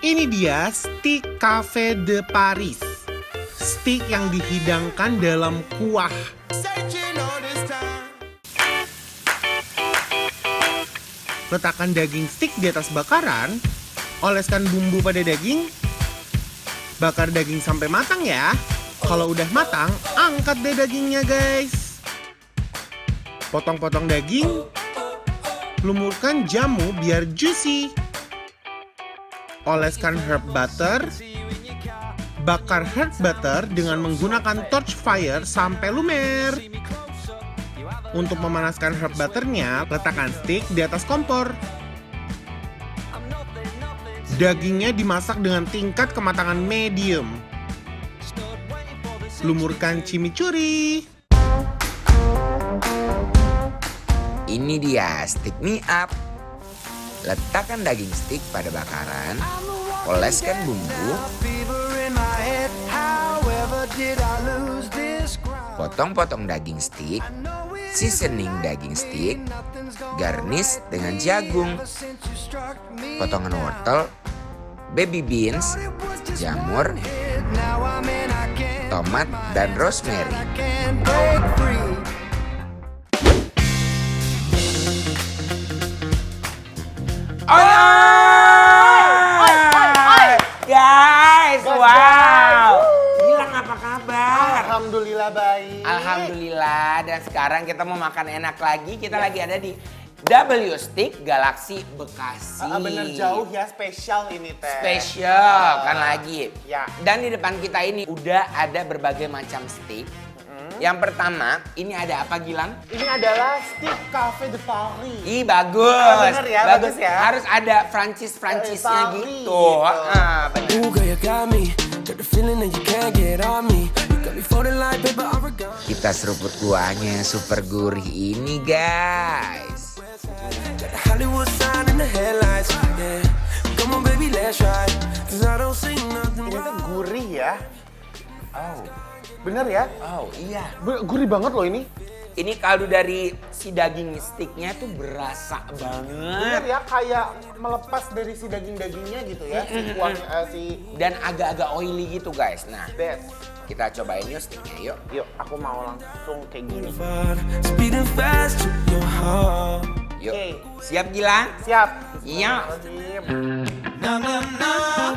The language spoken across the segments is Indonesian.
Ini dia steak Cafe de Paris. Steak yang dihidangkan dalam kuah. Letakkan daging steak di atas bakaran. Oleskan bumbu pada daging. Bakar daging sampai matang ya. Kalau udah matang, angkat deh dagingnya guys. Potong-potong daging. Lumurkan jamu biar juicy. Oleskan herb butter. Bakar herb butter dengan menggunakan torch fire sampai lumer. Untuk memanaskan herb butternya, letakkan steak di atas kompor. Dagingnya dimasak dengan tingkat kematangan medium. Lumurkan chimichurri. Ini dia steak mie up. Letakkan daging steak pada bakaran. Oleskan bumbu. Potong-potong daging steak. Seasoning daging steak. Garnish dengan jagung. Potongan wortel. Baby beans. Jamur. Tomat dan rosemary. Guys, wow. Gilang apa kabar? Alhamdulillah baik. Alhamdulillah. Dan sekarang kita mau makan enak lagi. Kita lagi ada di W Steak Galaxy Bekasi. Bener jauh ya, spesial ini teh. Spesial kan lagi. Ya. Dan di depan kita ini udah ada berbagai macam steak. Yang pertama, ini ada apa Gilang? Ini adalah steak Cafe de Paris. Ih bagus. Bener ya, bagus ya. Harus ada Francis-Francisnya Paris, gitu. gitu. Bener. Ooh, girl, you got me. Got the feeling that you can't get on me. You got me folding like paper origami. Kita seruput kuahnya yang super gurih ini guys. Got the Hollywood sign in the headlights. Yeah. Come on, baby, let's ride. 'Cause I don't see nothing Ini tuh wrong. gurih ya. Oh, Bener ya? oh iya. Gurih banget loh ini. Ini kaldu dari si daging steaknya tuh berasa Bener banget. ya, kayak melepas dari si daging-dagingnya gitu ya. Si kuahnya, Dan agak-agak oily gitu guys. Nah, best. kita cobain yuk steaknya yuk. Yuk, aku mau langsung kayak gini. Speeding fast to your heart. Yuk. Oke. Siap Gilang? Siap. Iya. Bismillahirrahmanirrahim.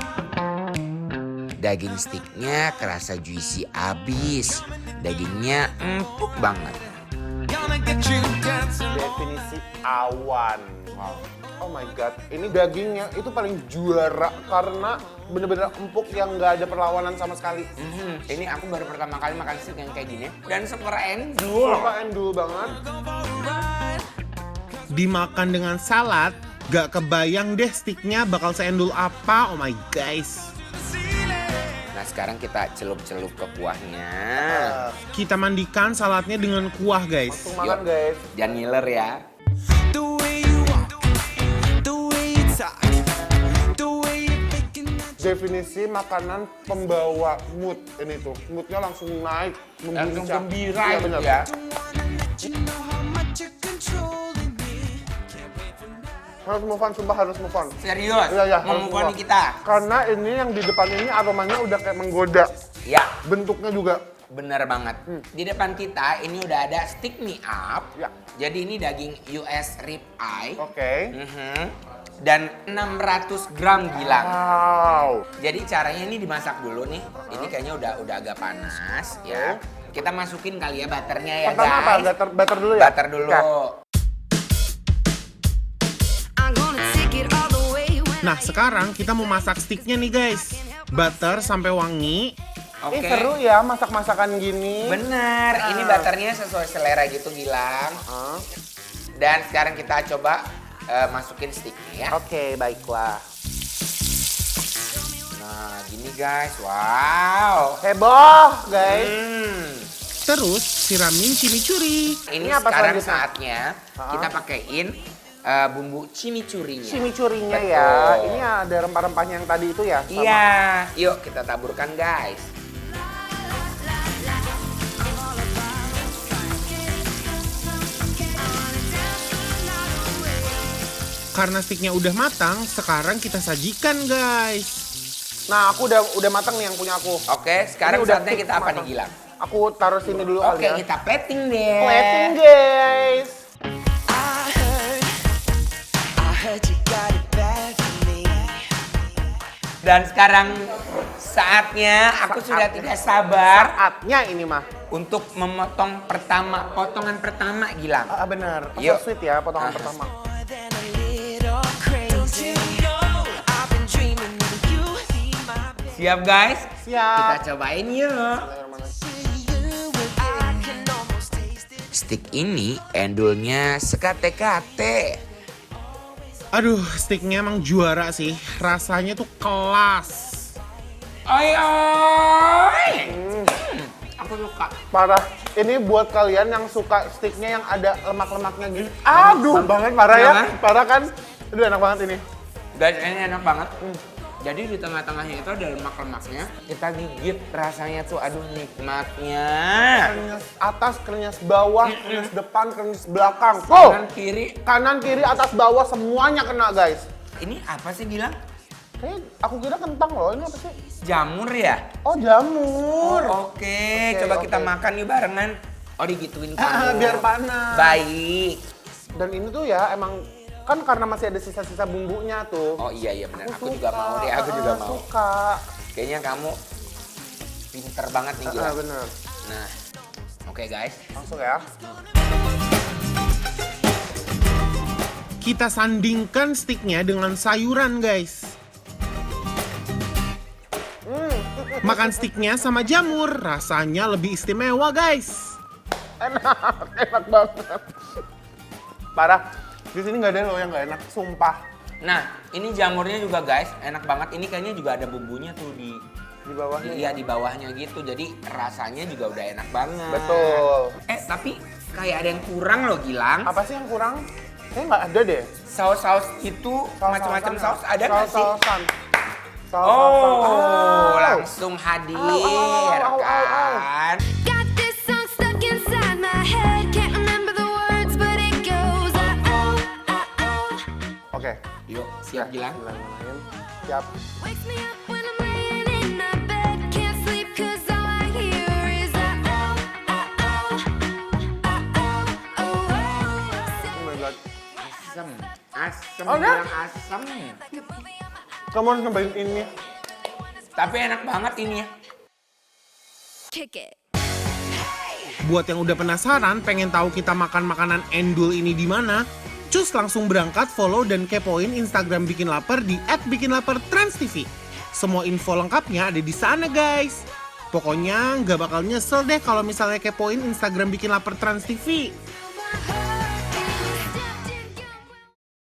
Daging steaknya kerasa juicy abis. Dagingnya empuk banget. Definisi awan. Wow. Oh my god, ini dagingnya itu paling juara karena bener-bener empuk yang nggak ada perlawanan sama sekali. Ini aku baru pertama kali makan steak yang kayak gini. Dan super endul. Suka endul banget. Dimakan dengan salad, gak kebayang deh steaknya bakal seendul apa. Oh my guys. Nah sekarang kita celup-celup ke kuahnya. Kita mandikan saladnya dengan kuah guys. Langsung makan Yuk. guys. Jangan ngiler ya. The way you walk, the way you talk, the way you thinking that Definisi makanan pembawa mood ini tuh. Moodnya langsung naik, Langsung membuncah. gembira Iya, gitu bener. ya. you know how much you're controlling me. Harus move on, sumpah harus move on. Serius? Iya, harus Mau move on. kita? Karena ini yang di depan ini aromanya udah kayak menggoda. Ya, Bentuknya juga. bener banget. Di depan kita ini udah ada steak mie up. Ya. Jadi ini daging US rib eye. Oke. Dan 600 gram Gilang. Wow. Jadi caranya ini dimasak dulu nih. Ini kayaknya udah agak panas ya. Kita masukin kali ya butternya ya Pertama apa? guys. Butter dulu ya? Butter dulu. Ya. I'm gonna take it all the way when Nah sekarang kita mau masak steaknya nih guys. Butter sampai wangi. Oke. Ini seru ya masak-masakan gini. Bener, ini butternya sesuai selera gitu Gilang. Dan sekarang kita coba masukin steaknya ya. Oke, baiklah. Nah gini guys, wow. Heboh guys. Terus siramin chimichurri. Ini apa sekarang selanjutnya? saatnya kita pakein bumbu chimichurrinya. Chimichurrinya Betul. ya. Ini ada rempah-rempahnya yang tadi itu ya? Sama. Iya, yuk kita taburkan guys. Karena steaknya udah matang, sekarang kita sajikan guys. Nah, aku udah matang nih yang punya aku. Oke, sekarang Ini udah saatnya fix kita apa matang. nih Gilang? Aku taruh sini dulu Oke, kali ya. kita plating deh. Plating, guys. I heard you got it bad for me. Dan sekarang saatnya aku sudah tidak sabar Saatnya ini mah. untuk memotong potongan pertama Gilang. Bener. Yuk. So sweet ya potongan Ah. pertama. More than a little crazy. I've been dreaming of you, be my baby. Siap guys? Siap. Kita cobain yuk. I can almost taste it. Stick ini endulnya sekate-kate. Aduh, sticknya emang juara sih. Rasanya tuh kelas. Oi oi. Aku suka. Parah. Ini buat kalian yang suka sticknya yang ada lemak-lemaknya gitu. Aduh, banget parah ya. Jangan. Parah kan? Aduh, enak banget ini. Guys, ini enak banget. Jadi di tengah-tengahnya itu ada lemak-lemaknya. Kita gigit rasanya tuh aduh nikmatnya. Krenyes atas, krenyes bawah, krenyes depan, krenyes belakang. Kanan kiri. Kanan, kiri, atas, bawah, semuanya kena, guys. Ini apa sih bilang? Kayaknya aku kira kentang loh, ini apa sih? Jamur ya? Oh, jamur. Oke, coba kita oke. makan yuk barengan. Oh digituin kamu. Biar panas. Baik. Dan ini tuh ya emang kan karena masih ada sisa-sisa bumbunya tuh. Oh iya benar. Aku suka. juga mau deh. Aku juga mau. Suka. Kayaknya kamu pinter banget nih Gila. Bener. Nah, oke guys. Langsung ya. Kita sandingkan sticknya dengan sayuran, guys. Makan sticknya sama jamur, rasanya lebih istimewa, guys. Enak banget. Parah. Di sini nggak ada loh yang nggak enak, sumpah. Nah, ini jamurnya juga guys, enak banget. Ini kayaknya juga ada bumbunya tuh di Bawahnya. Iya di bawahnya gitu. Jadi rasanya juga udah enak banget. Betul. Tapi kayak ada yang kurang loh Gilang. Apa sih yang kurang? Kayaknya nggak ada deh. Saus-saus itu macam-macam saus ada nggak sih? Saus-sausan. Oh, langsung hadir Au. kan? Got this song stuck inside my head. Can't remember the words, but it goes. Oke. Yuk, siap Gilang. Siap. Wakes me up when I'm laying in my bed. Can't sleep 'cause all I hear is Oh my god. Asem Oh, Gilang asem. Kamu harus nyobain ini. Tapi enak banget ini ya. kick it. Buat yang udah penasaran, pengen tahu kita makan makanan endul ini di mana? Cus langsung berangkat follow dan kepoin Instagram Bikin Lapar di @bikinlapartransTV. Semua info lengkapnya ada di sana, guys. Pokoknya nggak bakal nyesel deh kalau misalnya kepoin Instagram Bikin Lapar Trans TV. My heart